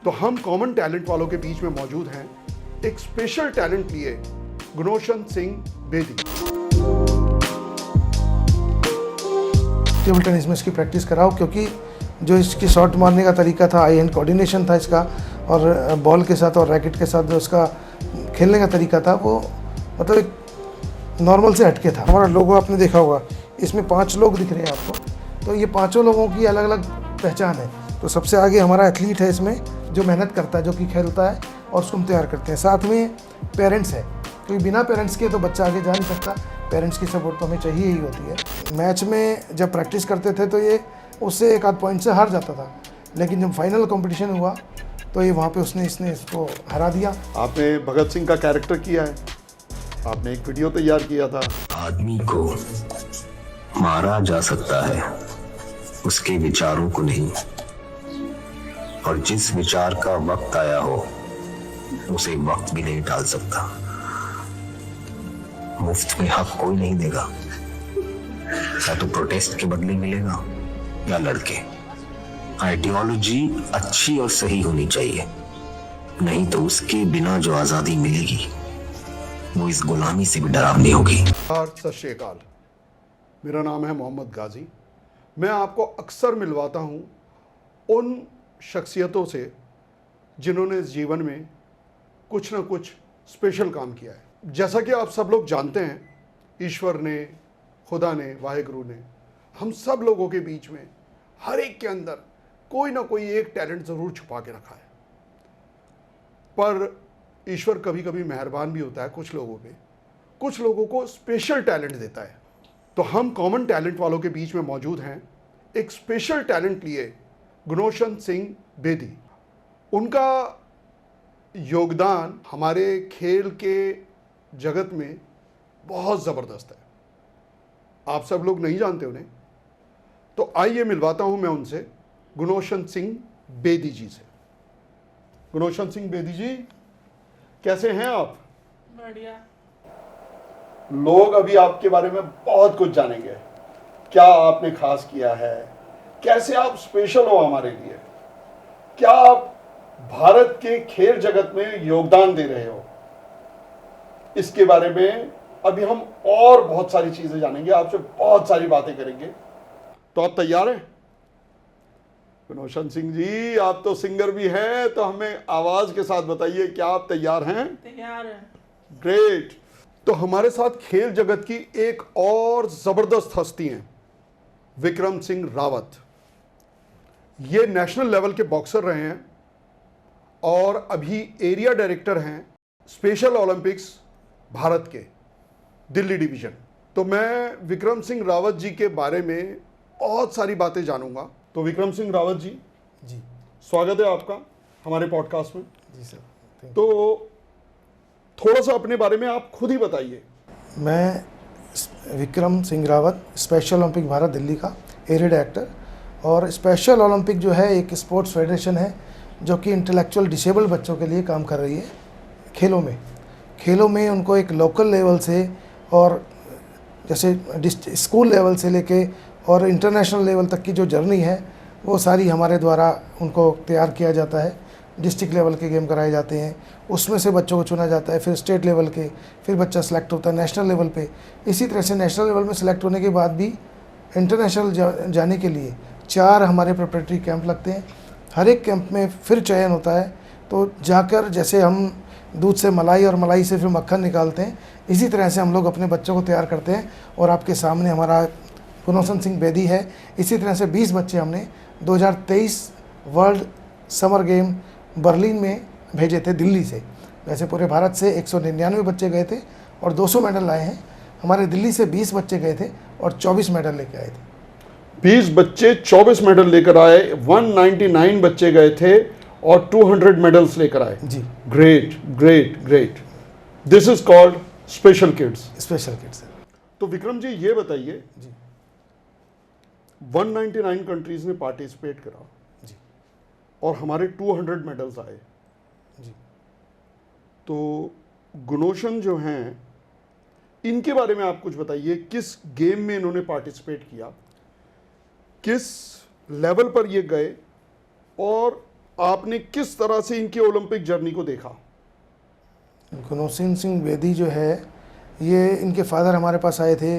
तो हम common talent वालों के बीच में मौजूद हैं एक स्पेशल टैलेंट लिए गुणोशन सिंह बेदी। टेबल टेनिस में इसकी प्रैक्टिस कराओ, क्योंकि जो इसकी शॉट मारने का तरीका था, आई हैंड कोऑर्डिनेशन था इसका, और बॉल के साथ और रैकेट के साथ जो इसका खेलने का तरीका था वो मतलब एक नॉर्मल से हटके था। हमारा लोगो आपने देखा होगा, इसमें 5 लोग दिख रहे हैं आपको, तो ये 5 लोगों की अलग अलग पहचान है। तो सबसे आगे हमारा एथलीट है इसमें, जो मेहनत करता है, जो कि खेलता है और उसको हम तैयार करते हैं। साथ में पेरेंट्स है, क्योंकि बिना पेरेंट्स के तो बच्चा आगे जा नहीं सकता, पेरेंट्स की सपोर्ट तो हमें चाहिए ही होती है। मैच में जब प्रैक्टिस करते थे तो ये उससे एक आध पॉइंट से हार जाता था, लेकिन जब फाइनल कंपटीशन हुआ तो ये वहाँ पे इसने इसको हरा दिया। आपने भगत सिंह का कैरेक्टर किया है, आपने एक वीडियो तैयार किया था। आदमी को मारा जा सकता है, उसके विचारों को नहीं। और जिस विचार का वक्त आया हो उसे वक्त भी नहीं टाल सकता। मुफ्त में हक कोई नहीं देगा, या तो प्रोटेस्ट के बदले मिलेगा या लड़के। आइडियोलॉजी अच्छी और सही होनी चाहिए, नहीं तो उसके बिना जो आजादी मिलेगी वो इस गुलामी से भी डरावनी होगी। सत श्री अकाल, मेरा नाम है मोहम्मद गाजी। मैं आपको अक्सर मिलवाता हूँ उन शख्सियतों से जिन्होंने इस जीवन में कुछ ना कुछ स्पेशल काम किया है। जैसा कि आप सब लोग जानते हैं, ईश्वर ने, खुदा ने, वाहेगुरु ने हम सब लोगों के बीच में हर एक के अंदर कोई ना कोई एक टैलेंट ज़रूर छुपा के रखा है। पर ईश्वर कभी कभी मेहरबान भी होता है कुछ लोगों पे, कुछ लोगों को स्पेशल टैलेंट देता है। तो हम कॉमन टैलेंट वालों के बीच में मौजूद हैं एक स्पेशल टैलेंट लिए गुणोशन सिंह बेदी। उनका योगदान हमारे खेल के जगत में बहुत ज़बरदस्त है। आप सब लोग नहीं जानते उन्हें, तो आइए मिलवाता हूं मैं उनसे, गुणोशन सिंह बेदी जी से। गुणोशन सिंह बेदी जी, कैसे हैं आप? बढ़िया। लोग अभी आपके बारे में बहुत कुछ जानेंगे, क्या आपने खास किया है, कैसे आप स्पेशल हो हमारे लिए, क्या आप भारत के खेल जगत में योगदान दे रहे हो। इसके बारे में अभी हम और बहुत सारी चीजें जानेंगे, आपसे बहुत सारी बातें करेंगे। तो आप तैयार हैं? गुणोशन सिंह जी, आप तो सिंगर भी हैं, तो हमें आवाज के साथ बताइए, क्या आप तैयार हैं? तैयार है। ग्रेट। तो हमारे साथ खेल जगत की एक और जबरदस्त हस्ती हैं, विक्रम सिंह रावत। ये नेशनल लेवल के बॉक्सर रहे हैं और अभी एरिया डायरेक्टर हैं स्पेशल ओलंपिक्स भारत के दिल्ली डिवीजन। तो मैं विक्रम सिंह रावत जी के बारे में बहुत सारी बातें जानूंगा। तो विक्रम सिंह रावत जी, स्वागत है आपका हमारे पॉडकास्ट में। जी सर। तो थोड़ा सा अपने बारे में आप खुद ही बताइए। मैं विक्रम सिंह रावत, स्पेशल ओलंपिक भारत दिल्ली का एरिया डायरेक्टर। और स्पेशल ओलंपिक जो है एक स्पोर्ट्स फेडरेशन है जो कि इंटेलेक्चुअल डिसेबल बच्चों के लिए काम कर रही है खेलों में उनको एक लोकल लेवल से और जैसे स्कूल लेवल से लेके और इंटरनेशनल लेवल तक की जो जर्नी है वो सारी हमारे द्वारा उनको तैयार किया जाता है। डिस्ट्रिक्ट लेवल के गेम कराए जाते हैं, उसमें से बच्चों को चुना जाता है, फिर स्टेट लेवल के, फिर बच्चा सेलेक्ट होता है नेशनल लेवल पे। इसी तरह से नेशनल लेवल में सेलेक्ट होने के बाद भी इंटरनेशनल जाने के लिए 4 हमारे प्रिपरेटरी कैंप लगते हैं। हर एक कैंप में फिर चयन होता है, तो जाकर जैसे हम दूध से मलाई और मलाई से फिर मक्खन निकालते हैं, इसी तरह से हम लोग अपने बच्चों को तैयार करते हैं। और आपके सामने हमारा गुणोशन सिंह बेदी है। इसी तरह से 20 बच्चे हमने 2023 वर्ल्ड समर गेम बर्लिन में भेजे थे दिल्ली से। वैसे पूरे भारत से 199 बच्चे गए थे और 200 मेडल लाए हैं। हमारे दिल्ली से 20 बच्चे गए थे और 24 मेडल लेके आए थे। 20 बच्चे 24 मेडल लेकर आए, 199 बच्चे गए थे और 200 मेडल्स लेकर आए। जी, great great great. This is called special kids. Special kids. तो विक्रम जी ये बताइए, जी 199 कंट्रीज ने पार्टिसिपेट करा जी और हमारे 200 मेडल्स आए। जी। तो गुणोशन जो हैं, इनके बारे में आप कुछ बताइए। किस गेम में इन्होंने पार्टिसिपेट किया, किस लेवल पर ये गए और आपने किस तरह से इनकी ओलंपिक जर्नी को देखा? गुनोसिन सिंह बेदी जो है, ये इनके फादर हमारे पास आए थे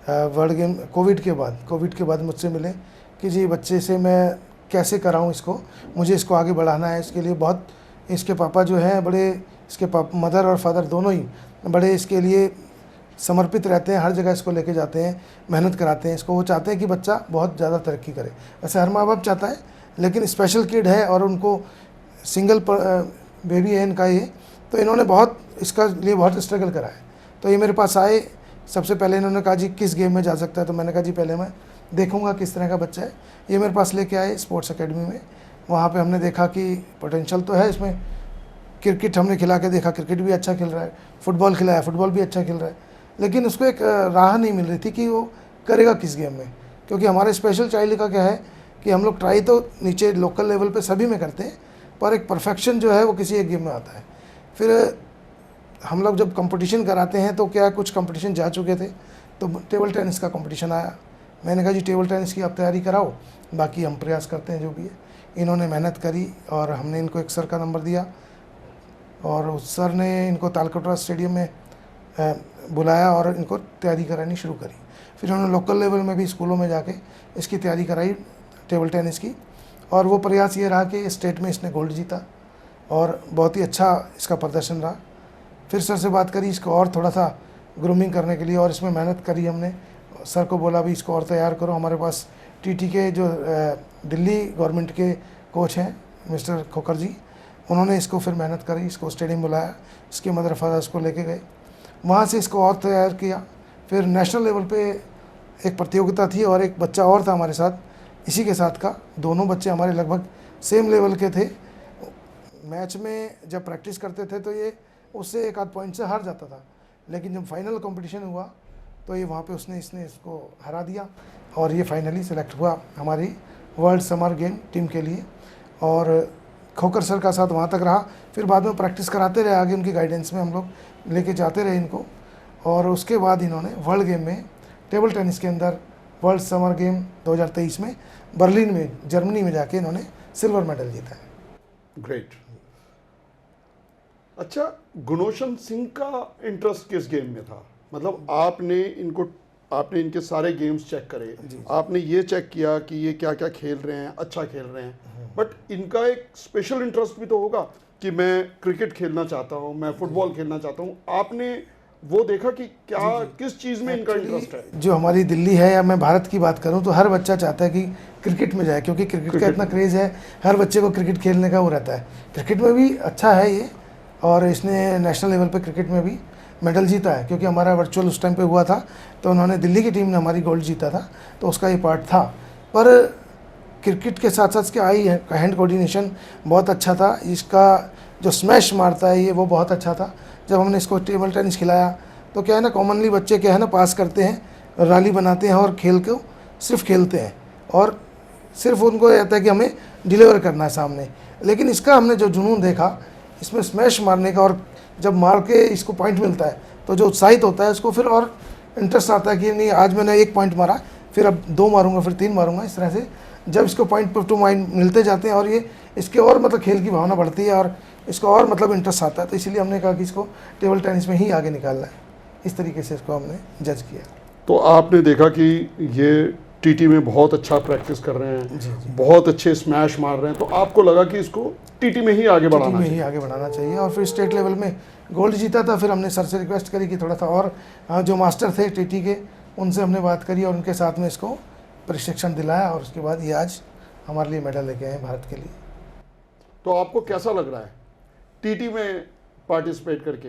वर्ल्ड गेम कोविड के बाद मुझसे मिले कि जी बच्चे से मैं कैसे कराऊं इसको, मुझे इसको आगे बढ़ाना है। इसके लिए बहुत इसके पापा जो हैं बड़े, इसके मदर और फादर दोनों ही बड़े इसके लिए समर्पित रहते हैं, हर जगह इसको लेके जाते हैं, मेहनत कराते हैं इसको। वो चाहते हैं कि बच्चा बहुत ज़्यादा तरक्की करे, वैसे हर माँ बाप चाहता है, लेकिन स्पेशल किड है और उनको सिंगल बेबी है इनका ये, तो इन्होंने बहुत इसका लिए बहुत स्ट्रगल करा है। तो ये मेरे पास आए, सबसे पहले इन्होंने कहा जी किस गेम में जा सकता है, तो मैंने कहा जी पहले मैं देखूंगा किस तरह का बच्चा है। ये मेरे पास लेके आए स्पोर्ट्स एकेडमी में, वहाँ पे हमने देखा कि पोटेंशियल तो है इसमें। क्रिकेट हमने खिला के देखा, क्रिकेट भी अच्छा खेल रहा है, फुटबॉल खिलाया, फुटबॉल भी अच्छा खेल रहा है, लेकिन उसको एक राह नहीं मिल रही थी कि वो करेगा किस गेम में। क्योंकि हमारे स्पेशल चाइल्ड का क्या है कि हम लोग ट्राई तो नीचे लोकल लेवल पे सभी में करते हैं, पर एक परफेक्शन जो है वो किसी एक गेम में आता है। फिर हम लोग जब कंपटीशन कराते हैं तो क्या कुछ कंपटीशन जा चुके थे, तो टेबल टेनिस का कंपटीशन आया। मैंने कहा जी टेबल टेनिस की आप तैयारी कराओ, बाकी हम प्रयास करते हैं जो भी है। इन्होंने मेहनत करी और हमने इनको एक सर का नंबर दिया और उस सर ने इनको तालकटोरा स्टेडियम में बुलाया और इनको तैयारी करानी शुरू करी। फिर उन्होंने लोकल लेवल में भी स्कूलों में जाके इसकी तैयारी कराई टेबल टेनिस की, और वो प्रयास ये रहा कि स्टेट में इसने गोल्ड जीता और बहुत ही अच्छा इसका प्रदर्शन रहा। फिर सर से बात करी इसको और थोड़ा सा ग्रूमिंग करने के लिए, और इसमें मेहनत करी हमने। सर को बोला भी इसको और तैयार करो। हमारे पास टीटी के जो दिल्ली गवर्नमेंट के कोच हैं मिस्टर खोकर जी, उन्होंने इसको फिर मेहनत करी, इसको स्टेडियम बुलाया, इसके मदर फादर इसको लेके गए, वहाँ से इसको और तैयार किया। फिर नेशनल लेवल पे एक प्रतियोगिता थी और एक बच्चा और था हमारे साथ, इसी के साथ का, दोनों बच्चे हमारे लगभग सेम लेवल के थे। मैच में जब प्रैक्टिस करते थे तो ये उससे एक आध पॉइंट से हार जाता था, लेकिन जब फाइनल कंपटीशन हुआ तो ये वहाँ पे इसने इसको हरा दिया और ये फाइनली सेलेक्ट हुआ हमारी वर्ल्ड समर गेम टीम के लिए। और खोकर सर का साथ वहाँ तक रहा, फिर बाद में प्रैक्टिस कराते रहे, आगे उनकी गाइडेंस में हम लोग लेके जाते रहे इनको। और उसके बाद इन्होंने वर्ल्ड गेम में टेबल टेनिस के अंदर वर्ल्ड समर गेम 2023 में बर्लिन में जर्मनी में जाके इन्होंने सिल्वर मेडल जीता है। ग्रेट। अच्छा, गुनोशन सिंह का इंटरेस्ट किस गेम में था? मतलब आपने इनके सारे गेम्स चेक करे, आपने ये चेक किया कि ये क्या क्या खेल रहे हैं, अच्छा खेल रहे हैं, बट इनका एक स्पेशल इंटरेस्ट भी तो होगा कि मैं क्रिकेट खेलना चाहता हूँ, मैं फुटबॉल खेलना चाहता हूँ। आपने वो देखा कि क्या किस चीज़ में इनका इंटरेस्ट है? जो हमारी दिल्ली है या मैं भारत की बात करूं तो हर बच्चा चाहता है कि क्रिकेट में जाए, क्योंकि क्रिकेट का इतना क्रेज़ है, हर बच्चे को क्रिकेट खेलने का वो रहता है। क्रिकेट में भी अच्छा है ये, और इसने नेशनल लेवल पे क्रिकेट में भी मेडल जीता है, क्योंकि हमारा वर्चुअल उस टाइम पे हुआ था तो उन्होंने दिल्ली की टीम ने हमारी गोल्ड जीता था, तो उसका ये पार्ट था। पर क्रिकेट के साथ साथ इसका आई हैंड कोऑर्डिनेशन बहुत अच्छा था, इसका जो स्मैश मारता है ये वो बहुत अच्छा था। जब हमने इसको टेबल टेनिस खिलाया तो क्या है ना, कॉमनली बच्चे क्या है ना पास करते हैं, रैली बनाते हैं और खेल को सिर्फ खेलते हैं और सिर्फ उनको रहता है कि हमें डिलीवर करना है सामने। लेकिन इसका हमने जो जुनून देखा इसमें स्मैश मारने का, और जब मार के इसको पॉइंट मिलता है तो जो उत्साहित होता है उसको फिर और इंटरेस्ट आता है कि नहीं आज मैंने एक पॉइंट मारा, फिर अब 2 मारूंगा, फिर 3 मारूंगा। इस तरह से जब इसको पॉइंट टू पॉइंट मिलते जाते हैं और ये इसके और मतलब खेल की भावना बढ़ती है और इसको और मतलब इंटरेस्ट आता है, तो इसीलिए हमने कहा कि इसको टेबल टेनिस में ही आगे निकालना है। इस तरीके से इसको हमने जज किया। तो आपने देखा कि ये टीटी में बहुत अच्छा प्रैक्टिस कर रहे हैं, बहुत अच्छे स्मैश मार रहे हैं, तो आपको लगा कि इसको टीटी में ही आगे बढ़ाना चाहिए। और फिर स्टेट लेवल में गोल्ड जीता था। फिर हमने सर से रिक्वेस्ट करी कि थोड़ा सा और जो मास्टर थे टीटी के, उनसे हमने बात करी और उनके साथ में इसको प्रशिक्षण दिलाया, और उसके बाद ये आज हमारे लिए मेडल लेके आए भारत के लिए। तो आपको कैसा लग रहा है टीटी में पार्टिसिपेट करके?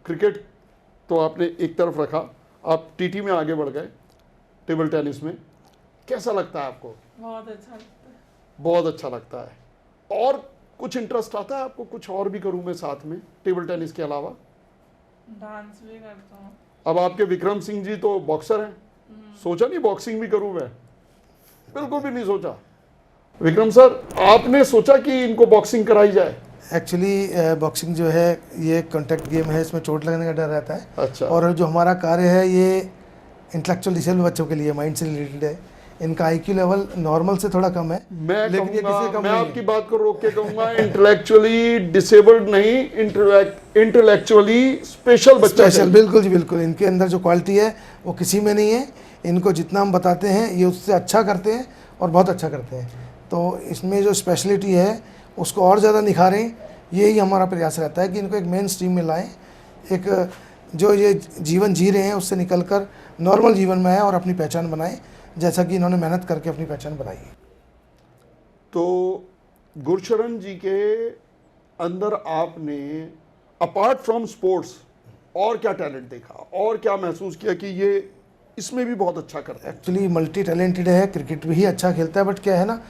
क्रिकेट तो आपने एक तरफ रखा, आप टीटी में आगे बढ़ गए टेबल टेनिस में, कैसा लगता है आपको? बहुत अच्छा लगता है। बहुत अच्छा लगता है। और कुछ इंटरेस्ट आता है आपको, कुछ और भी करूं मैं साथ में टेबल टेनिस के अलावा? डांस भी करता हूँ। अब आपके विक्रम सिंह जी तो बॉक्सर हैं, सोचा नहीं बॉक्सिंग भी करूं मैं? बिल्कुल भी नहीं सोचा। विक्रम सर, आपने सोचा कि इनको बॉक्सिंग कराई जाए? एक्चुअली बॉक्सिंग जो है ये कॉन्टैक्ट गेम है, इसमें चोट लगने का डर रहता है। अच्छा। और जो हमारा कार्य है ये इंटेलेक्चुअल डिसेबल बच्चों के लिए माइंड से रिलेटेड है, इनका आईक्यू लेवल नॉर्मल से थोड़ा कम है, मैं लेकिन ये कहूंगा, किसी से कम मैं नहीं आपकी है। बात को रोक के कहूंगा इंटेलेक्चुअली डिसेबल्ड नहीं, इंटेलेक्चुअली स्पेशल बच्चा स्पेशल, चाहिए। बिल्कुल जी बिल्कुल। इनके अंदर जो क्वालिटी है वो किसी में नहीं है। इनको जितना हम बताते हैं ये उससे अच्छा करते हैं और बहुत अच्छा करते हैं। तो इसमें जो स्पेशलिटी है उसको और ज़्यादा निखारें, यही हमारा प्रयास रहता है कि इनको एक मेन स्ट्रीम में लाएं, एक जो ये जीवन जी रहे हैं उससे निकलकर नॉर्मल जीवन में आए और अपनी पहचान बनाएं, जैसा कि इन्होंने मेहनत करके अपनी पहचान बनाई है। तो गुरशरण जी के अंदर आपने अपार्ट फ्रॉम स्पोर्ट्स और क्या टैलेंट देखा और क्या महसूस किया कि ये इसमें भी बहुत अच्छा करता है? एक्चुअली मल्टी टैलेंटेड है, क्रिकेट भी अच्छा खेलता है, बट क्या है ना,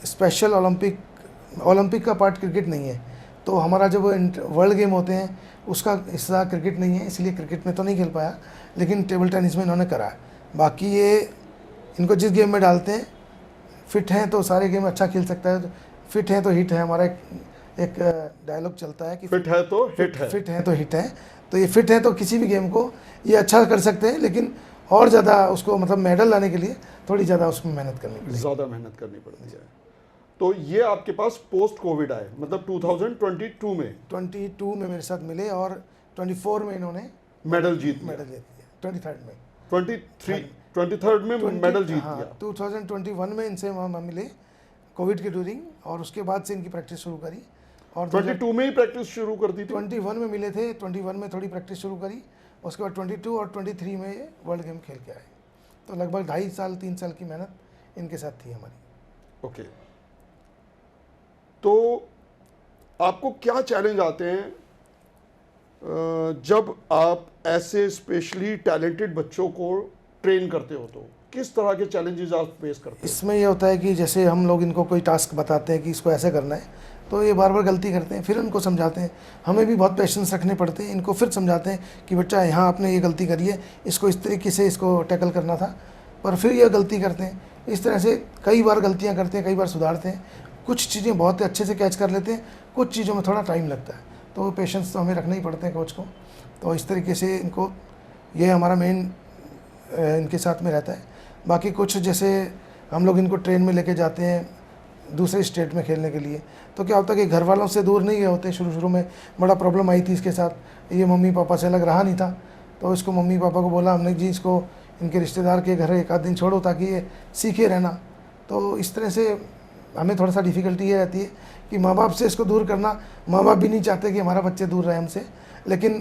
स्पेशल ओलंपिक का पार्ट क्रिकेट नहीं है। तो हमारा जब वर्ल्ड गेम होते हैं उसका हिस्सा क्रिकेट नहीं है, इसलिए क्रिकेट में तो नहीं खेल पाया, लेकिन टेबल टेनिस में इन्होंने करा है। बाकी ये इनको जिस गेम में डालते हैं, फिट हैं तो सारे गेम अच्छा खेल सकता है, फिट है तो हिट है। हमारा एक डायलॉग चलता है कि फिट है तो हिट है। फिट है तो हिट है। तो ये फिट है तो किसी भी गेम को ये अच्छा कर सकते हैं, लेकिन और ज़्यादा उसको मतलब मेडल लाने के लिए थोड़ी ज़्यादा उसमें मेहनत करनी पड़ेगी। ज़्यादा मेहनत करनी पड़ती है। तो ये आपके पास पोस्ट कोविड आए, मतलब 2022 में 22 में मेरे साथ मिले और 24 में इन्होंने मेडल जीत लिया, मेडल जीत लिया, 23rd में 23rd में मेडल जीत हाँ, लिया। 2021 में इनसे हम मिले कोविड के ड्यूरिंग, और उसके बाद से इनकी प्रैक्टिस शुरू करी। और 22 में ही प्रैक्टिस शुरू कर दी थी। 21 में मिले थे, 21 में थोड़ी प्रैक्टिस शुरू करी, उसके बाद 22 और 23 में ये वर्ल्ड गेम खेल के आए। तो लगभग 2.5 साल 3 साल की मेहनत इनके साथ थी हमारी। ओके, तो आपको क्या चैलेंज आते हैं जब आप ऐसे स्पेशली टैलेंटेड बच्चों को ट्रेन करते हो? तो किस तरह के चैलेंजेस आप फेस करते हैं? इसमें ये होता है कि जैसे हम लोग इनको कोई टास्क बताते हैं कि इसको ऐसे करना है, तो ये बार बार गलती करते हैं, फिर उनको समझाते हैं। हमें भी बहुत पेशेंस रखने पड़ते हैं, इनको फिर समझाते हैं कि बच्चा यहाँ आपने ये गलती करी है, इसको इस तरीके से इसको टैकल करना था, पर फिर ये गलती करते हैं। इस तरह से कई बार गलतियाँ करते हैं, कई बार सुधारते हैं। कुछ चीज़ें बहुत अच्छे से कैच कर लेते हैं, कुछ चीज़ों में थोड़ा टाइम लगता है, तो पेशेंस तो हमें रखना ही पड़ते हैं कोच को। तो इस तरीके से इनको, ये हमारा मेन इनके साथ में रहता है। बाकी कुछ जैसे हम लोग इनको ट्रेन में लेके जाते हैं दूसरे स्टेट में खेलने के लिए, तो क्या होता है कि घर वालों से दूर नहीं गए होते। शुरू में बड़ा प्रॉब्लम आई थी इसके साथ, ये मम्मी पापा से अलग रहा नहीं था, तो इसको मम्मी पापा को बोला हमने जी इसको इनके रिश्तेदार के घर एक आध दिन छोड़ो ताकि ये सीखे रहना। तो इस तरह से हमें थोड़ा सा डिफ़िकल्टी ये रहती है कि माँ बाप से इसको दूर करना, माँ बाप भी नहीं चाहते कि हमारा बच्चे दूर रहे हमसे, लेकिन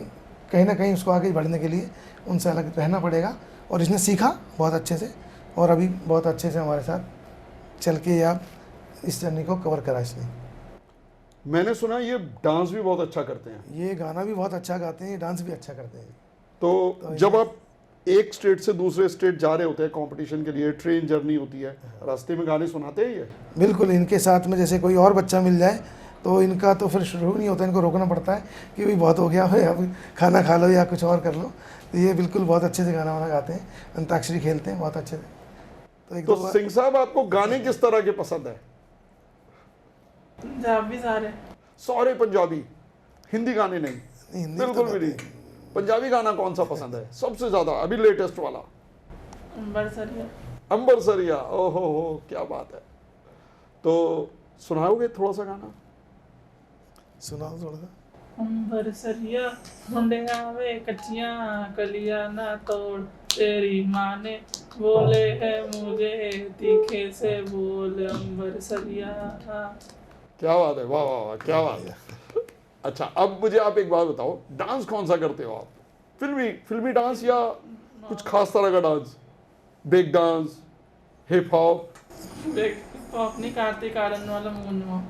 कहीं ना कहीं उसको आगे बढ़ने के लिए उनसे अलग रहना पड़ेगा। और इसने सीखा बहुत अच्छे से, और अभी बहुत अच्छे से हमारे साथ चल के या इस जर्नी को कवर करा इसने। मैंने सुना ये डांस भी बहुत अच्छा करते हैं। ये गाना भी बहुत अच्छा गाते हैं, ये डांस भी अच्छा करते हैं। तो जब आप एक स्टेट से दूसरे स्टेट जा रहे होते हैं कंपटीशन के लिए, ट्रेन जर्नी होती है, रास्ते में गाने सुनाते हैं ये? बिल्कुल, इनके साथ में जैसे कोई और बच्चा मिल जाए तो इनका तो फिर शुरू नहीं होता, इनको रोकना पड़ता है कि भाई बहुत हो गया है, अब खाना खा लो या कुछ और कर लो। तो ये बिल्कुल बहुत अच्छे से गाना वाना गाते हैं, अंताक्षरी खेलते हैं बहुत अच्छे से। तो एक तो दो बार सिंह साहब, आपको गाने किस तरह के पसंद है? पंजाबी सारे पंजाबी, हिंदी गाने नहीं? हिंदी तो बिल्कुल भी गाते नहीं। पंजाबी गाना कौन सा पसंद है सबसे ज्यादा, अभी लेटेस्ट वाला? अंबरसरिया। अंबरसरिया, ओहो हो, क्या बात है। तो सुनाओगे थोड़ा सा गाना? सुनाओ थोड़ा सा। अंबरसरिया मुंडे आवे कच्चियां कलियां ना तोड़, तेरी माँ ने बोले है मुझे तीखे से बोल अंबरसरिया। क्या बात है, वाह वाह वाह, क्या बात है। अच्छा, अब मुझे आप एक बात बताओ, डांस कौन सा करते हो आप? फिल्मी डांस या कुछ खास तरह का dance? Break dance, hip hop? अपनी कार्तिक आर्यन वाला मून वॉक,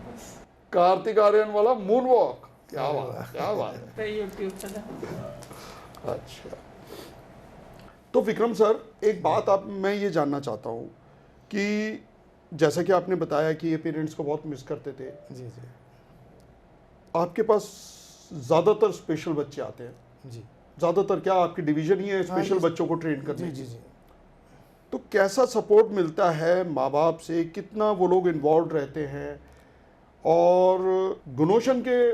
कार्तिक आर्यन वाला मून वॉक, क्या बात है, क्या बात है। पे यूट्यूब पे जाओ। अच्छा, तो विक्रम सर, एक बात मैं ये जानना चाहता हूँ कि जैसा कि आपने बताया कि ये पेरेंट्स को बहुत मिस करते थे, जी जी आपके पास ज़्यादातर स्पेशल बच्चे आते हैं? जी ज़्यादातर क्या आपकी डिवीज़न ही है स्पेशल जी। बच्चों को ट्रेन करने जी की? जी। तो कैसा सपोर्ट मिलता है माँ बाप से, कितना वो लोग इन्वॉल्व रहते हैं, और गुनोशन के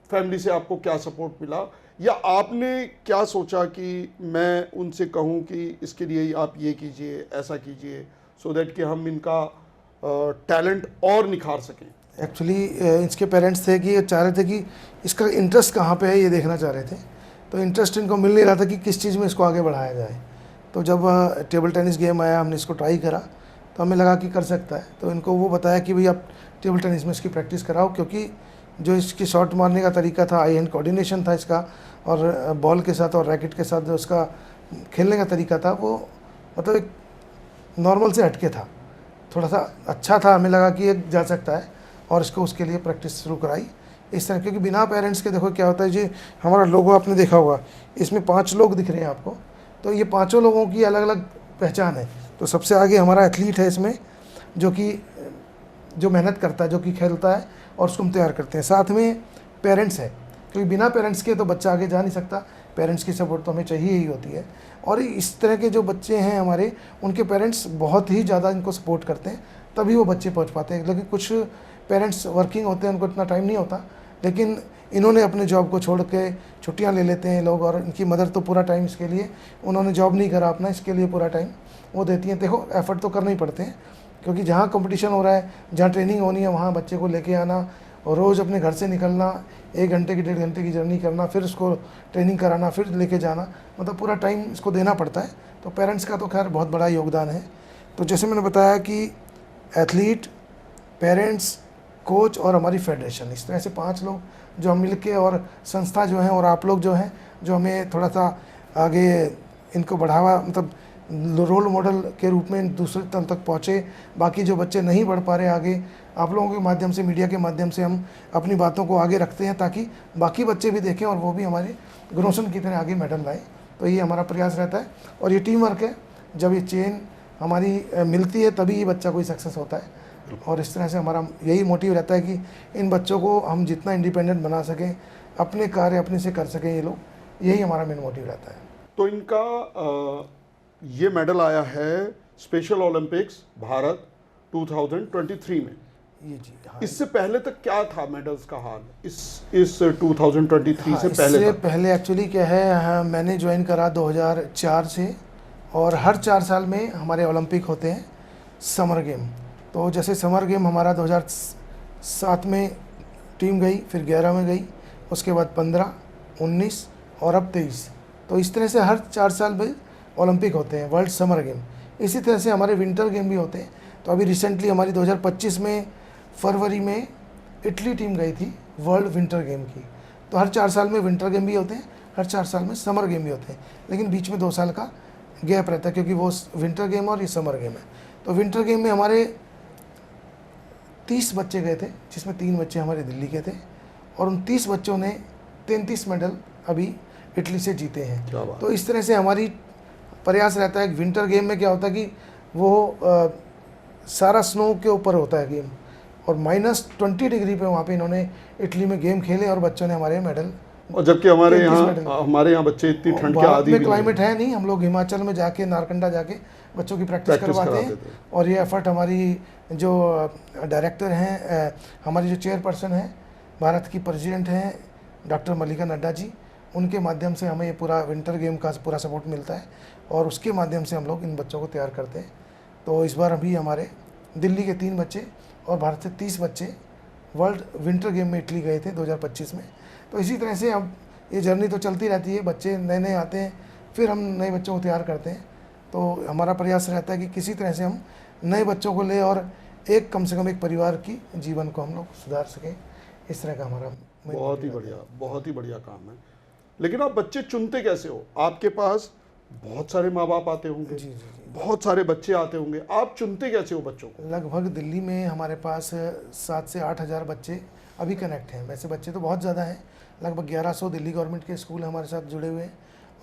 फैमिली से आपको क्या सपोर्ट मिला, या आपने क्या सोचा कि मैं उनसे कहूँ कि इसके लिए आप ये कीजिए, ऐसा कीजिए, सो दैट कि हम इनका टैलेंट और निखार सकें? एक्चुअली इसके पेरेंट्स थे कि ये चाह रहे थे कि इसका इंटरेस्ट कहाँ पे है, ये देखना चाह रहे थे। तो इंटरेस्ट इनको मिल नहीं रहा था कि किस चीज़ में इसको आगे बढ़ाया जाए। तो जब टेबल टेनिस गेम आया, हमने इसको ट्राई करा, तो हमें लगा कि कर सकता है। तो इनको वो बताया कि भाई आप टेबल टेनिस में इसकी प्रैक्टिस कराओ, क्योंकि जो इसकी शॉट मारने का तरीका था, आई हैंड कोऑर्डिनेशन था इसका, और बॉल के साथ और रैकेट के साथ जो उसका खेलने का तरीका था, वो मतलब एक नॉर्मल से हटके था, थोड़ा सा अच्छा था। हमें लगा कि ये जा सकता है, और इसको उसके लिए प्रैक्टिस शुरू कराई इस तरह। क्योंकि बिना पेरेंट्स के देखो क्या होता है जी, हमारा लोगो आपने देखा होगा, इसमें 5 लोग दिख रहे हैं आपको, तो ये 5 लोगों की अलग अलग पहचान है। तो सबसे आगे हमारा एथलीट है इसमें, जो मेहनत करता है, जो कि खेलता है, और उसको हम तैयार करते हैं। साथ में पेरेंट्स है, क्योंकि बिना पेरेंट्स के तो बच्चा आगे जा नहीं सकता, पेरेंट्स की सपोर्ट तो हमें चाहिए ही होती है। और इस तरह के जो बच्चे हैं हमारे, उनके पेरेंट्स बहुत ही ज़्यादा इनको सपोर्ट करते हैं, तभी वो बच्चे पहुंच पाते हैं। लेकिन कुछ पेरेंट्स वर्किंग होते हैं, उनको इतना टाइम नहीं होता, लेकिन इन्होंने अपने जॉब को छोड़ के छुट्टियां ले लेते हैं लोग, और इनकी मदर तो पूरा टाइम इसके लिए, उन्होंने जॉब नहीं करा अपना, इसके लिए पूरा टाइम वो देती हैं। देखो एफर्ट तो करने ही पड़ते हैं, क्योंकि जहाँ कंपटीशन हो रहा है, जहाँ ट्रेनिंग होनी है, वहाँ बच्चे को लेके आना, और रोज़ अपने घर से निकलना, 1 घंटे की 1.5 घंटे की जर्नी करना, फिर उसको ट्रेनिंग कराना, फिर लेके जाना, मतलब पूरा टाइम इसको देना पड़ता है। तो पेरेंट्स का तो खैर बहुत बड़ा योगदान है। तो जैसे मैंने बताया कि एथलीट, पेरेंट्स, कोच और हमारी फेडरेशन, इस तरह से 5 लोग जो हम मिलके, और संस्था जो है, और आप लोग जो हैं, जो हमें थोड़ा सा आगे इनको बढ़ावा, मतलब रोल मॉडल के रूप में दूसरे तल तक पहुँचे। बाकी जो बच्चे नहीं बढ़ पा रहे आगे, आप लोगों के माध्यम से, मीडिया के माध्यम से हम अपनी बातों को आगे रखते हैं, ताकि बाकी बच्चे भी देखें और वो भी हमारे ग्रोसन की तरह आगे मेडल लाएँ। तो ये हमारा प्रयास रहता है, और ये टीम वर्क है। जब ये चेन हमारी मिलती है, तभी ये बच्चा कोई सक्सेस होता है। और इस तरह से हमारा यही मोटिव रहता है कि इन बच्चों को हम जितना इंडिपेंडेंट बना सकें, अपने कार्य अपने से कर सकें ये लोग, यही हमारा मेन मोटिव रहता है। तो इनका ये मेडल आया है स्पेशल ओलंपिक्स भारत 2023 में। ये जी हाँ। इससे पहले तक क्या था मेडल्स का हाल इस 2023 हाँ, से पहले इससे तक? पहले एक्चुअली क्या है, हाँ, मैंने ज्वाइन करा 2004 से, और हर 4 साल में हमारे ओलंपिक होते हैं समर गेम। तो जैसे समर गेम हमारा 2007 में टीम गई, फिर 11 में गई, उसके बाद 15, 19 और अब 23। तो इस तरह से हर 4 साल में ओलंपिक होते हैं, वर्ल्ड समर गेम। इसी तरह से हमारे विंटर गेम भी होते हैं। तो अभी रिसेंटली हमारी 2025 में फरवरी में इटली टीम गई थी वर्ल्ड विंटर गेम की। तो हर 4 साल में विंटर गेम भी होते हैं, हर 4 साल में समर गेम भी होते हैं, लेकिन बीच में 2 साल का गैप रहता है, क्योंकि वो विंटर गेम और ये समर गेम है। तो विंटर गेम में हमारे 30 बच्चे गए थे, जिसमें 3 बच्चे हमारे दिल्ली के थे, और उन 30 बच्चों ने 33 मेडल अभी इटली से जीते हैं। क्या बात। तो इस तरह से हमारी प्रयास रहता है। विंटर गेम में क्या होता है कि वो सारा स्नो के ऊपर होता है गेम, और -20 डिग्री पे वहाँ पे इन्होंने इटली में गेम खेले, और बच्चों ने हमारे मेडल। और जबकि हमारे 33 मेडल। यहाँ बच्चे इतनी ठंड के भारत आदी में भी क्लाइमेट है नहीं, हम लोग हिमाचल में जाके, नारकंडा जाके बच्चों की प्रैक्टिस करवाते हैं। थे। और ये एफर्ट हमारी जो डायरेक्टर हैं, हमारी जो चेयरपर्सन हैं, भारत की प्रेसिडेंट हैं डॉक्टर मल्लिका नड्डा जी, उनके माध्यम से हमें ये पूरा विंटर गेम का पूरा सपोर्ट मिलता है, और उसके माध्यम से हम लोग इन बच्चों को तैयार करते हैं। तो इस बार अभी हमारे दिल्ली के 3 बच्चे और भारत से 30 बच्चे वर्ल्ड विंटर गेम में इटली गए थे 2025 में। तो इसी तरह से अब ये जर्नी तो चलती रहती है, बच्चे नए नए आते हैं, फिर हम नए बच्चों को तैयार करते हैं। तो हमारा प्रयास रहता है कि किसी तरह से हम नए बच्चों को ले, और कम से कम एक परिवार की जीवन को हम लोग सुधार सकें। इस तरह का हमारा बहुत ही बढ़िया, बहुत ही बढ़िया काम है। लेकिन आप बच्चे चुनते कैसे हो? आपके पास बहुत सारे माँ बाप आते होंगे, जी जी जी। बहुत सारे बच्चे आते होंगे, आप चुनते कैसे हो बच्चों को? लगभग दिल्ली में हमारे पास 7 से 8 हज़ार बच्चे अभी कनेक्ट हैं। वैसे बच्चे तो बहुत ज़्यादा हैं, लगभग 1100 दिल्ली गवर्नमेंट के स्कूल हमारे साथ जुड़े हुए हैं,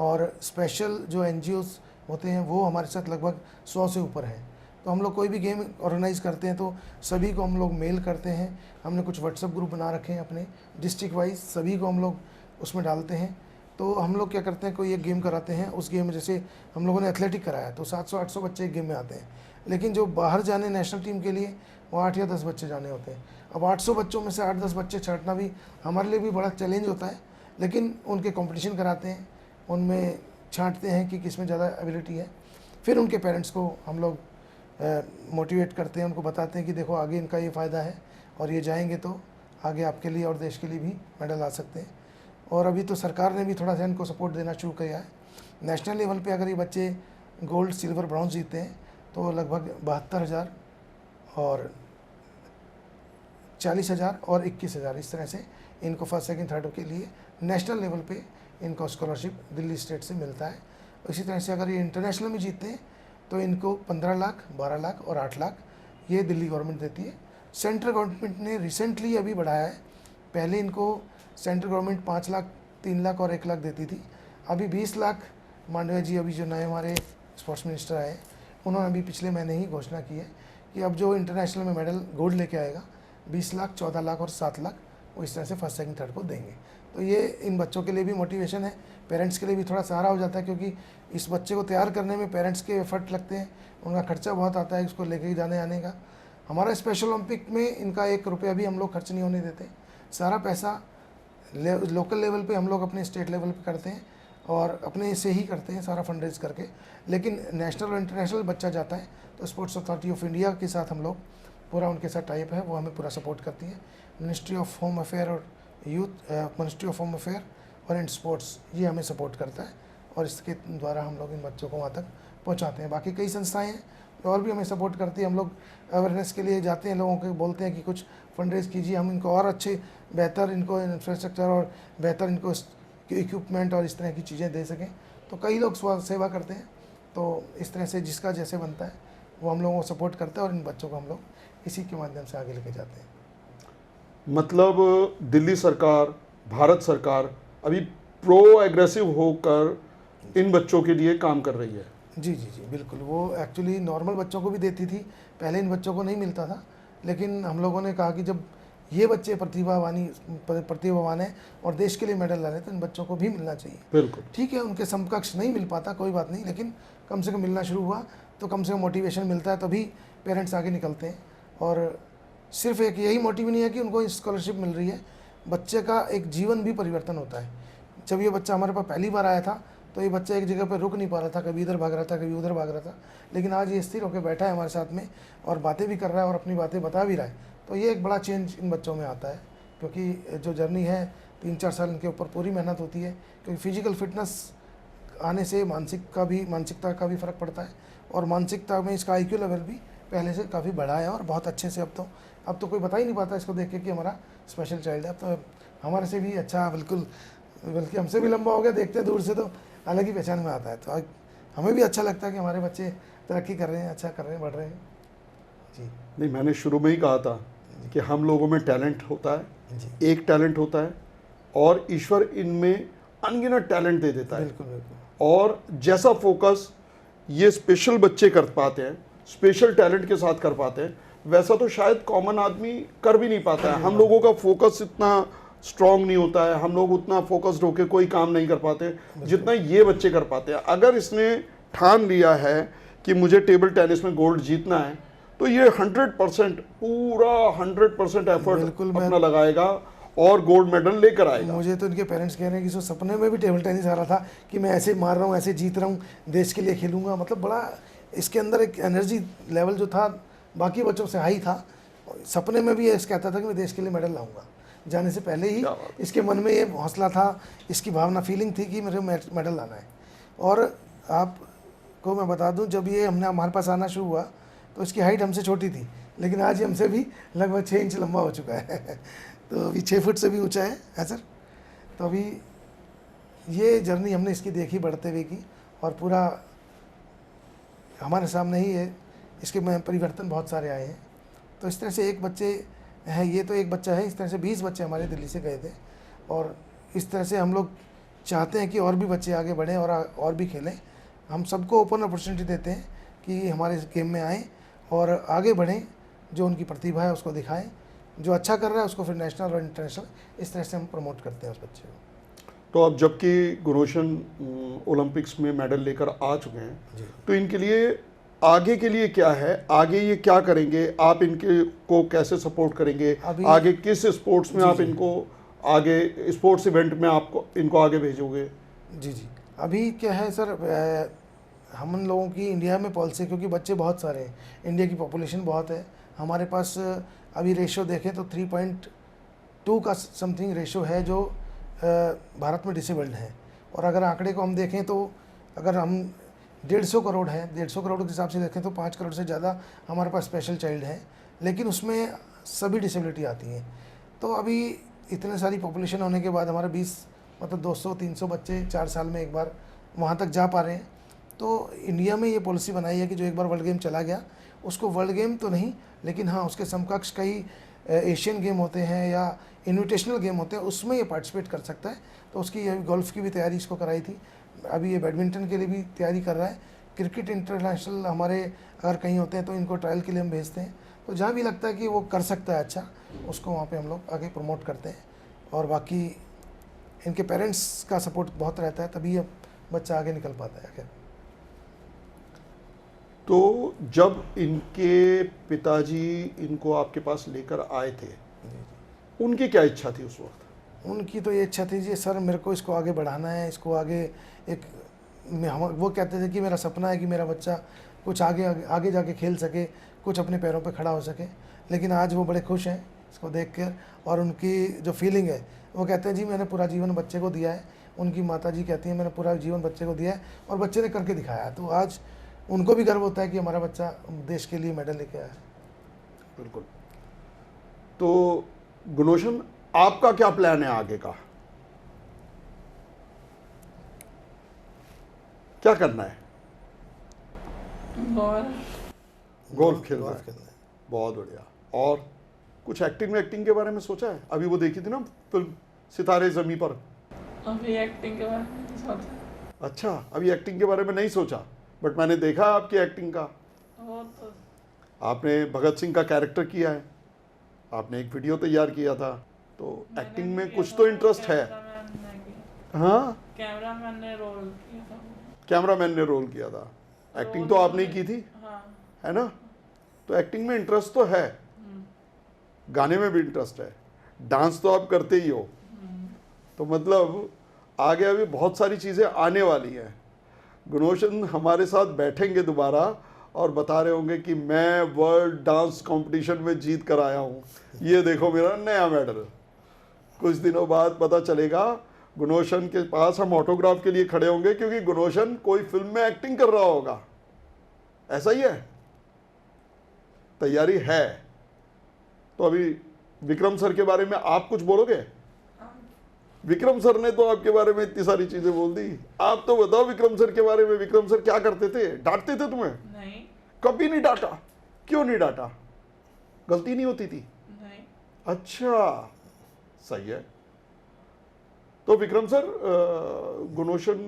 और स्पेशल जो NGOs होते हैं वो हमारे साथ लगभग 100 से ऊपर हैं। तो हम लोग कोई भी गेम ऑर्गेनाइज़ करते हैं तो सभी को हम लोग मेल करते हैं। हमने कुछ व्हाट्सएप ग्रुप बना रखे हैं अपने डिस्ट्रिक्ट वाइज, सभी को हम लोग उसमें डालते हैं। तो हम लोग क्या करते हैं, कोई एक गेम कराते हैं, उस गेम में जैसे हम लोगों ने एथलेटिक कराया तो 700-800 बच्चे एक गेम में आते हैं, लेकिन जो बाहर जाने नेशनल टीम के लिए वो 8 या 10 बच्चे जाने होते हैं। अब 800 बच्चों में से 8-10 बच्चे छांटना भी हमारे लिए भी बड़ा चैलेंज होता है, लेकिन उनके कंपटीशन कराते हैं, उनमें छांटते हैं कि किस में ज़्यादा एबिलिटी है। फिर उनके पेरेंट्स को हम लोग मोटिवेट करते हैं, उनको बताते हैं कि देखो आगे इनका ये फ़ायदा है और ये जाएंगे तो आगे आपके लिए और देश के लिए भी मेडल आ सकते हैं। और अभी तो सरकार ने भी थोड़ा सा इनको सपोर्ट देना शुरू किया है। नेशनल लेवल पे अगर ये बच्चे गोल्ड, सिल्वर, ब्रॉन्ज जीतते हैं तो लगभग 72,000 और 40,000 और 21,000 इस तरह से इनको फर्स्ट, सेकंड, थर्ड के लिए नेशनल लेवल पे इनको स्कॉलरशिप दिल्ली स्टेट से मिलता है। इसी तरह से अगर ये इंटरनेशनल में जीतते हैं तो इनको 15 लाख, 12 लाख और 8 लाख ये दिल्ली गवर्नमेंट देती है। सेंट्रल गवर्नमेंट ने रिसेंटली अभी बढ़ाया है। पहले इनको सेंट्रल गवर्नमेंट 5 लाख, 3 लाख और 1 लाख देती थी। अभी 20 लाख मांडविया जी, अभी जो नए हमारे स्पोर्ट्स मिनिस्टर आए, उन्होंने अभी पिछले महीने ही घोषणा की है कि अब जो इंटरनेशनल में मेडल गोल्ड लेके आएगा 20 लाख, 14 लाख और 7 लाख वो इस तरह से फर्स्ट, सेकंड, थर्ड को देंगे। तो ये इन बच्चों के लिए भी मोटिवेशन है, पेरेंट्स के लिए भी थोड़ा सहारा हो जाता है, क्योंकि इस बच्चे को तैयार करने में पेरेंट्स के एफर्ट लगते हैं, उनका खर्चा बहुत आता है इसको लेके जाने आने का। हमारा स्पेशल ओलंपिक में इनका 1 रुपया भी हम लोग खर्च नहीं होने देते। सारा पैसा लोकल लेवल पे हम लोग अपने स्टेट लेवल पे करते हैं और अपने से ही करते हैं सारा फंड रेज करके। लेकिन नेशनल और इंटरनेशनल बच्चा जाता है तो स्पोर्ट्स अथॉरिटी ऑफ इंडिया के साथ हम लोग पूरा, उनके साथ टाइप है, वो हमें पूरा सपोर्ट करती है। मिनिस्ट्री ऑफ होम अफेयर और youth, ministry of home affair और एंड स्पोर्ट्स, ये हमें सपोर्ट करता है और इसके द्वारा हम लोग इन बच्चों को वहाँ तक पहुँचाते हैं। बाकी कई संस्थाएँ हैं और भी हमें सपोर्ट करती है। हम लोग अवेयरनेस के लिए जाते हैं, लोगों को बोलते हैं कि कुछ फंड रेज कीजिए, हम इनको और अच्छे, बेहतर इनको इंफ्रास्ट्रक्चर और बेहतर इनको इक्विपमेंट और इस तरह की चीज़ें दे सकें। तो कई लोग सेवा करते हैं, तो इस तरह से जिसका जैसे बनता है वो हम लोगों को सपोर्ट करते हैं और इन बच्चों को हम लोग इसी के माध्यम से आगे लेके जाते हैं। मतलब दिल्ली सरकार, भारत सरकार अभी प्रो एग्रेसिव होकर इन बच्चों के लिए काम कर रही है। जी जी जी बिल्कुल। वो एक्चुअली नॉर्मल बच्चों को भी देती थी, पहले इन बच्चों को नहीं मिलता था, लेकिन हम लोगों ने कहा कि जब ये बच्चे प्रतिभावान हैं और देश के लिए मेडल ला रहे हैं तो इन बच्चों को भी मिलना चाहिए। बिल्कुल ठीक है, उनके समकक्ष नहीं मिल पाता, कोई बात नहीं, लेकिन कम से कम मिलना शुरू हुआ तो कम से कम मोटिवेशन मिलता है, तभी पेरेंट्स आगे निकलते हैं। और सिर्फ एक यही मोटिव नहीं है कि उनको स्कॉलरशिप मिल रही है, बच्चे का एक जीवन भी परिवर्तन होता है। जब ये बच्चा हमारे पास पहली बार आया था तो ये बच्चा एक जगह पर रुक नहीं पा रहा था, कभी इधर भाग रहा था, कभी उधर भाग रहा था, लेकिन आज ये स्थिर होकर बैठा है हमारे साथ में और बातें भी कर रहा है और अपनी बातें बता भी रहा है। तो ये एक बड़ा चेंज इन बच्चों में आता है, क्योंकि जो जर्नी है 3-4 साल इनके ऊपर पूरी मेहनत होती है, क्योंकि फिजिकल फिटनेस आने से मानसिकता का भी फ़र्क पड़ता है और मानसिकता में इसका IQ लेवल भी पहले से काफ़ी बढ़ा है और बहुत अच्छे से अब तो कोई बता ही नहीं पाता इसको देख के कि हमारा स्पेशल चाइल्ड है। अब तो हमारे से भी अच्छा, बल्कि हमसे भी लंबा हो गया, देखते दूर से तो अलग ही पहचान में आता है। तो हमें भी अच्छा लगता है कि हमारे बच्चे तरक्की कर रहे हैं, अच्छा कर रहे हैं, बढ़ रहे हैं। जी नहीं, मैंने शुरू में ही कहा था कि हम लोगों में टैलेंट होता है, एक टैलेंट होता है और ईश्वर इनमें अनगिनत टैलेंट दे देता है। बिल्कुल बिल्कुल। और जैसा फोकस ये स्पेशल बच्चे कर पाते हैं, स्पेशल टैलेंट के साथ कर पाते हैं, वैसा तो शायद कॉमन आदमी कर भी नहीं पाता है। हम लोगों का फोकस इतना स्ट्रांग नहीं होता है, हम लोग उतना फोकस्ड होकर कोई काम नहीं कर पाते जितना ये बच्चे कर पाते हैं। अगर इसने ठान लिया है कि मुझे टेबल टेनिस में गोल्ड जीतना है तो ये 100% पूरा 100% एफर्ट अपना लगाएगा और गोल्ड मेडल लेकर आएगा। मुझे तो इनके पेरेंट्स कह रहे हैं कि सपने में भी टेबल टेनिस आ रहा था कि मैं ऐसे मार रहा हूँ, ऐसे जीत रहा हूँ, देश के लिए खेलूंगा। मतलब बड़ा इसके अंदर एक एनर्जी लेवल जो था बाकी बच्चों से हाई था। सपने में भी ये कहता था कि मैं देश के लिए मेडल लाऊंगा, जाने से पहले ही इसके मन में ये हौसला था, इसकी भावना, फीलिंग थी कि मेरे मेडल लाना है। और आपको मैं बता दूं, जब ये हमारे पास आना शुरू हुआ तो इसकी हाइट हमसे छोटी थी, लेकिन आज ये हमसे भी लगभग 6 इंच लंबा हो चुका है। तो अभी 6 फुट से भी ऊंचा है सर। तो अभी ये जर्नी हमने इसकी देखी बढ़ते हुए की और पूरा हमारे सामने ही है, इसके में परिवर्तन बहुत सारे आए हैं। तो इस तरह से एक बच्चे है, ये तो एक बच्चा है, इस तरह से 20 बच्चे हमारे दिल्ली से गए थे और इस तरह से हम लोग चाहते हैं कि और भी बच्चे आगे बढ़ें और भी खेलें। हम सबको ओपन अपॉर्चुनिटी देते हैं कि हमारे गेम में आएँ और आगे बढ़ें, जो उनकी प्रतिभा है उसको दिखाएं, जो अच्छा कर रहा है उसको फिर नेशनल और इंटरनेशनल इस तरह से हम प्रमोट करते हैं उस बच्चे को। तो अब जबकि गुरोशन ओलंपिक्स में मेडल लेकर आ चुके हैं, तो इनके लिए आगे के लिए क्या है, आगे ये क्या करेंगे, आप इनके को कैसे सपोर्ट करेंगे, आगे किस स्पोर्ट्स में आप इनको आगे स्पोर्ट्स इवेंट में आपको इनको आगे भेजोगे? जी जी, अभी क्या है सर, हम लोगों की इंडिया में पॉलिसी, क्योंकि बच्चे बहुत सारे हैं, इंडिया की पॉपुलेशन बहुत है, हमारे पास अभी रेशो देखें तो 3.2 का समथिंग रेशो है जो भारत में डिसेबल्ड है। और अगर आंकड़े को हम देखें तो अगर हम 150 करोड़ है, 150 करोड़ के हिसाब से देखें तो 5 करोड़ से ज़्यादा हमारे पास स्पेशल चाइल्ड है, लेकिन उसमें सभी डिसेबिलिटी आती हैं। तो अभी इतने सारी पॉपुलेशन होने के बाद हमारे 20 मतलब 200-300 बच्चे 4 साल में एक बार वहाँ तक जा पा रहे हैं। तो इंडिया में ये पॉलिसी बनाई है कि जो एक बार वर्ल्ड गेम चला गया उसको वर्ल्ड गेम तो नहीं, लेकिन हाँ उसके समकक्ष कई एशियन गेम होते हैं या इन्विटेशनल गेम होते हैं, उसमें ये पार्टिसिपेट कर सकता है। तो उसकी अभी गोल्फ की भी तैयारी इसको कराई थी, अभी ये बैडमिंटन के लिए भी तैयारी कर रहा है। क्रिकेट इंटरनेशनल हमारे अगर कहीं होते हैं तो इनको ट्रायल के लिए हम भेजते हैं। तो जहाँ भी लगता है कि वो कर सकता है अच्छा, उसको वहाँ पे हम लोग आगे प्रमोट करते हैं। और बाकी इनके पेरेंट्स का सपोर्ट बहुत रहता है, तभी अब बच्चा आगे निकल पाता है आखिर। तो जब इनके पिताजी इनको आपके पास लेकर आए थे, उनकी क्या इच्छा थी उस वक्त? उनकी तो ये इच्छा थी जी सर मेरे को इसको आगे बढ़ाना है, इसको आगे एक वो कहते थे कि मेरा सपना है कि मेरा बच्चा कुछ आगे आगे जाके खेल सके, कुछ अपने पैरों पे खड़ा हो सके। लेकिन आज वो बड़े खुश हैं इसको देख कर, और उनकी जो फीलिंग है वो कहते हैं जी मैंने पूरा जीवन बच्चे को दिया है। उनकी माता जी कहती हैं मैंने पूरा जीवन बच्चे को दिया है और बच्चे ने करके दिखाया। तो आज उनको भी गर्व होता है कि हमारा बच्चा देश के लिए मेडल लेके आया है। बिल्कुल। तो गुनोशन, आपका क्या प्लान है आगे का? क्या करना है? गोल्फ खेलना है। बहुत बढ़िया। और कुछ एक्टिंग के बारे में सोचा है? अभी वो देखी थी ना फिल्म सितारे ज़मीं पर? अभी एक्टिंग के बारे में नहीं सोचा। अच्छा, अभी एक्टिंग के बारे में नहीं सोचा, बट मैंने देखा आपकी एक्टिंग का। वो तो आपने भगत सिंह का कैरेक्टर किया है, आपने एक वीडियो तैयार किया था, तो एक्टिंग में कुछ तो इंटरेस्ट है। हाँ, कैमरामैन ने रोल किया था। कैमरामैन ने रोल किया था, एक्टिंग तो आपने ही की थी, हाँ। है ना? तो एक्टिंग में इंटरेस्ट तो है, गाने में भी इंटरेस्ट है, डांस तो आप करते ही हो, तो मतलब आगे अभी बहुत सारी चीज़ें आने वाली हैं। गुनोशन हमारे साथ बैठेंगे दोबारा और बता रहे होंगे कि मैं वर्ल्ड डांस कंपटीशन में जीत कर आया हूँ, ये देखो मेरा नया मेडल। कुछ दिनों बाद पता चलेगा, गुनोशन के पास हम ऑटोग्राफ के लिए खड़े होंगे क्योंकि गुनोशन कोई फिल्म में एक्टिंग कर रहा होगा। ऐसा ही है, तैयारी है। तो अभी विक्रम सर के बारे में आप कुछ बोलोगे? विक्रम सर ने तो आपके बारे में इतनी सारी चीजें बोल दी, आप तो बताओ विक्रम सर के बारे में। विक्रम सर क्या करते थे? डांटते थे तुम्हें? नहीं। कभी नहीं डांटा? क्यों नहीं डांटा? गलती नहीं होती थी? नहीं। अच्छा, सही है। तो विक्रम सर, गुनोशन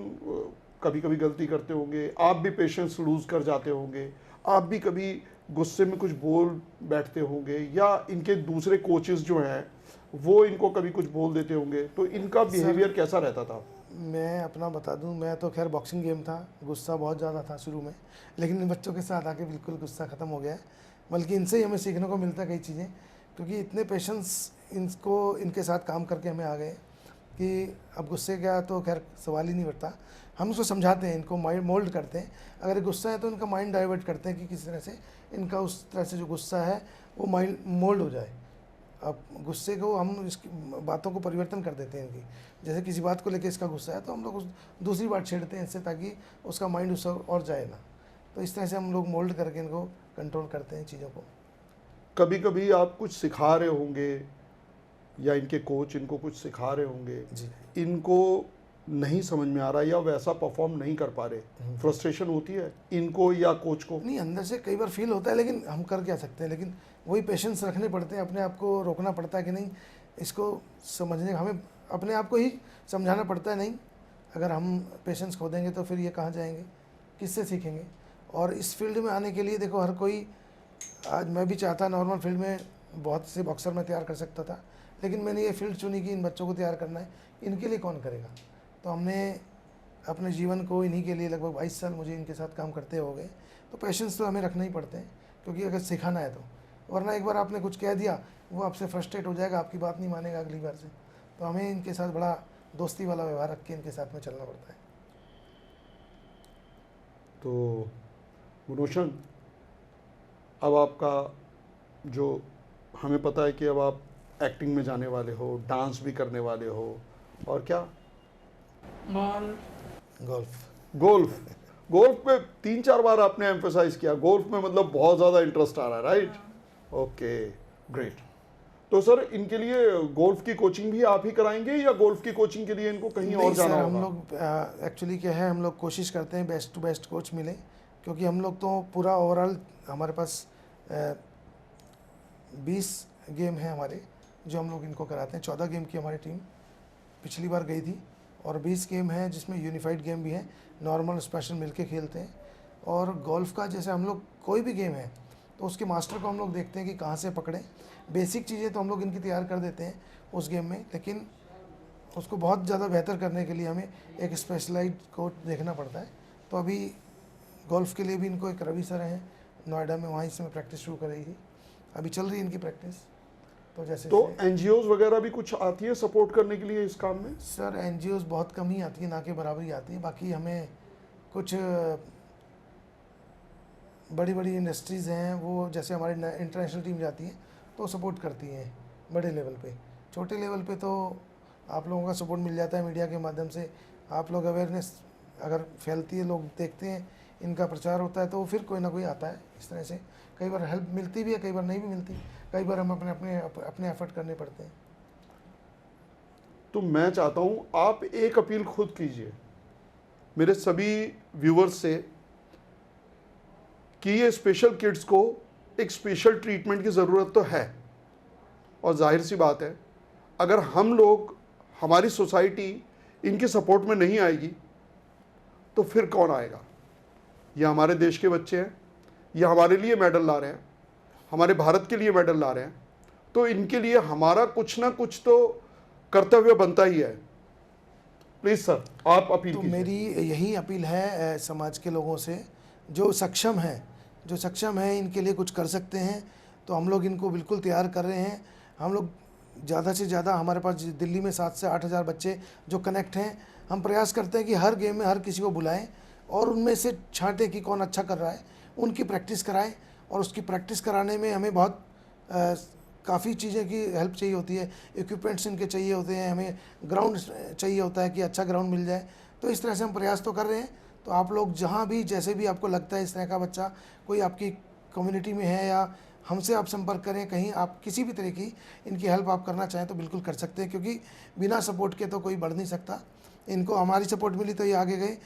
कभी कभी गलती करते होंगे, आप भी पेशेंस लूज कर जाते होंगे, आप भी कभी गुस्से में कुछ बोल बैठते होंगे, या इनके दूसरे कोचेस जो हैं वो इनको कभी कुछ बोल देते होंगे, तो इनका बिहेवियर कैसा रहता था? मैं अपना बता दूं, मैं तो खैर बॉक्सिंग गेम था, गुस्सा बहुत ज़्यादा था शुरू में, लेकिन इन बच्चों के साथ आके बिल्कुल गुस्सा ख़त्म हो गया है। बल्कि इनसे ही हमें सीखने को मिलता है कई चीज़ें, क्योंकि इतने पेशेंस इनको इनके साथ काम करके हमें आ गए कि अब गुस्से का तो खैर सवाल ही नहीं उठता। हम उसको समझाते हैं, इनको माइंड मोल्ड करते हैं। अगर गुस्सा है तो इनका माइंड डाइवर्ट करते हैं कि किस तरह से इनका उस तरह से जो गुस्सा है वो माइंड मोल्ड हो जाए। अब गुस्से को हम इसकी बातों को परिवर्तन कर देते हैं इनकी, जैसे किसी बात को लेकर इसका गुस्सा है तो हम लोग उस दूसरी बात छेड़ते हैं इससे, ताकि उसका माइंड उससे और जाए ना। तो इस तरह से हम लोग मोल्ड करके इनको कंट्रोल करते हैं चीज़ों को। कभी कभी आप कुछ सिखा रहे होंगे या इनके कोच इनको कुछ सिखा रहे होंगे जी। इनको नहीं समझ में आ रहा या वैसा परफॉर्म नहीं कर पा रहे, फ्रस्ट्रेशन होती है इनको या कोच को? नहीं, अंदर से कई बार फील होता है, लेकिन हम कर क्या सकते हैं। लेकिन वही पेशेंस रखने पड़ते हैं, अपने आप को रोकना पड़ता है कि नहीं, इसको समझने का हमें अपने आप को ही समझाना पड़ता है। नहीं, अगर हम पेशेंस खो देंगे तो फिर ये कहाँ जाएंगे, किससे सीखेंगे। और इस फील्ड में आने के लिए देखो हर कोई, आज मैं भी चाहता नॉर्मल फील्ड में बहुत से बॉक्सर में तैयार कर सकता था, लेकिन मैंने ये फील्ड चुनी कि इन बच्चों को तैयार करना है, इनके लिए कौन करेगा। तो हमने अपने जीवन को इन्हीं के लिए लगभग 22 साल मुझे इनके साथ काम करते हो गए। तो पेशेंस तो हमें रखना ही पड़ते हैं, क्योंकि अगर सिखाना है तो, वरना एक बार आपने कुछ कह दिया वो आपसे फ्रस्ट्रेट हो जाएगा, आपकी बात नहीं मानेगा अगली बार से। तो हमें इनके साथ बड़ा दोस्ती वाला व्यवहार रख के इनके साथ में चलना पड़ता है। तो गुनोशन, अब आपका जो हमें पता है कि अब आप एक्टिंग में जाने वाले हो, डांस भी करने वाले हो, और क्या, गोल्फ। गोल्फ। गोल्फ पे 3-4 बार आपने एम्फेसाइज किया, गोल्फ में मतलब बहुत ज़्यादा इंटरेस्ट आ रहा है, राइट? Okay, great. तो सर इनके लिए गोल्फ की कोचिंग भी आप ही कराएंगे या गोल्फ की कोचिंग के लिए इनको कहीं और नहीं जाना सर, होगा? हम लोग एक्चुअली क्या है, हम लोग कोशिश करते हैं बेस्ट टू बेस्ट कोच मिले, क्योंकि हम लोग तो पूरा ओवरऑल हमारे पास 20 गेम है हमारे जो हम लोग इनको कराते हैं। 14 गेम की हमारी टीम पिछली बार गई थी, और 20 गेम है जिसमें यूनिफाइड गेम भी है, नॉर्मल स्पेशल मिलके खेलते हैं। और गोल्फ का जैसे हम लोग कोई भी गेम है तो उसके मास्टर को हम लोग देखते हैं कि कहाँ से पकड़ें। बेसिक चीज़ें तो हम लोग इनकी तैयार कर देते हैं उस गेम में, लेकिन उसको बहुत ज़्यादा बेहतर करने के लिए हमें एक स्पेशलाइज्ड कोच देखना पड़ता है। तो अभी गोल्फ के लिए भी इनको एक रवि सर हैं नोएडा में, वहीं से मैं प्रैक्टिस शुरू कर रही थी, अभी चल रही है इनकी प्रैक्टिस। तो जैसे तो एनजीओज वगैरह भी कुछ आती है सपोर्ट करने के लिए इस काम में? सर एनजीओज बहुत कम ही आती है, ना के बराबर ही आती है। बाकी हमें कुछ बड़ी बड़ी इंडस्ट्रीज़ हैं, वो जैसे हमारी इंटरनेशनल टीम जाती है तो सपोर्ट करती हैं बड़े लेवल पे। छोटे लेवल पे तो आप लोगों का सपोर्ट मिल जाता है मीडिया के माध्यम से, आप लोग अवेयरनेस अगर फैलती है, लोग देखते हैं, इनका प्रचार होता है, तो फिर कोई ना कोई आता है। इस तरह से कई बार हेल्प मिलती भी है, कई बार नहीं भी मिलती, कई बार हम अपने एफर्ट करने पड़ते हैं। तो मैं चाहता हूं आप एक अपील खुद कीजिए मेरे सभी व्यूवर्स से कि ये स्पेशल किड्स को एक स्पेशल ट्रीटमेंट की ज़रूरत तो है, और जाहिर सी बात है अगर हम लोग, हमारी सोसाइटी इनके सपोर्ट में नहीं आएगी तो फिर कौन आएगा? ये हमारे देश के बच्चे हैं, ये हमारे लिए मेडल ला रहे हैं, हमारे भारत के लिए मेडल ला रहे हैं, तो इनके लिए हमारा कुछ ना कुछ तो कर्तव्य बनता ही है। प्लीज़ सर आप अपील तो कीजिए। मेरी यही अपील है समाज के लोगों से, जो सक्षम है इनके लिए कुछ कर सकते हैं, तो हम लोग इनको बिल्कुल तैयार कर रहे हैं। हम लोग ज़्यादा से ज़्यादा, हमारे पास दिल्ली में 7 से 8 हज़ार बच्चे जो कनेक्ट हैं, हम प्रयास करते हैं कि हर गेम में हर किसी को बुलाएं और उनमें से छांटें कि कौन अच्छा कर रहा है, उनकी प्रैक्टिस कराएं। और उसकी प्रैक्टिस कराने में हमें बहुत काफ़ी चीज़ें की हेल्प चाहिए होती है, इक्विपमेंट्स इनके चाहिए होते हैं, हमें ग्राउंड चाहिए होता है कि अच्छा ग्राउंड मिल जाए। तो इस तरह से हम प्रयास तो कर रहे हैं। तो आप लोग जहाँ भी जैसे भी आपको लगता है इस तरह का बच्चा कोई आपकी कम्युनिटी में है, या हमसे आप संपर्क करें, कहीं आप किसी भी तरह की इनकी हेल्प आप करना चाहें तो बिल्कुल कर सकते हैं, क्योंकि बिना सपोर्ट के तो कोई बढ़ नहीं सकता। इनको हमारी सपोर्ट मिली तो ये आगे गए,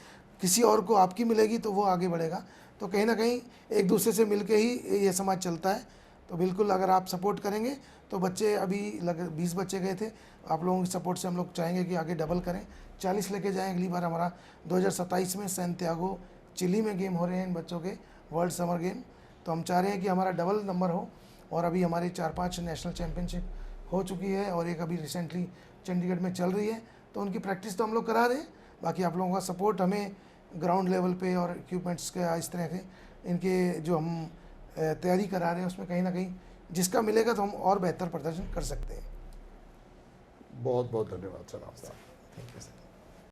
किसी और को आपकी मिलेगी तो वो आगे बढ़ेगा। तो कहीं ना कहीं एक दूसरे से मिल के ही ये समाज चलता है। तो बिल्कुल अगर आप सपोर्ट करेंगे तो बच्चे, अभी 20 बच्चे गए थे, आप लोगों की सपोर्ट से हम लोग चाहेंगे कि आगे डबल करें, 40 लेके जाएं। अगली बार हमारा 2027 में सैंटियागो चिली में गेम हो रहे हैं इन बच्चों के, वर्ल्ड समर गेम। तो हम चाह रहे हैं कि हमारा डबल नंबर हो, और अभी हमारी 4-5 नेशनल चैम्पियनशिप हो चुकी है और एक अभी रिसेंटली चंडीगढ़ में चल रही है। तो उनकी प्रैक्टिस तो हम लोग करा रहे हैं, बाकी आप लोगों का सपोर्ट हमें ग्राउंड लेवल पे और इक्विपमेंट्स के इस तरह के इनके जो हम तैयारी करा रहे हैं उसमें कहीं ना कहीं जिसका मिलेगा तो हम और बेहतर प्रदर्शन कर सकते हैं। बहुत बहुत धन्यवाद सर आपका। Thank you sir.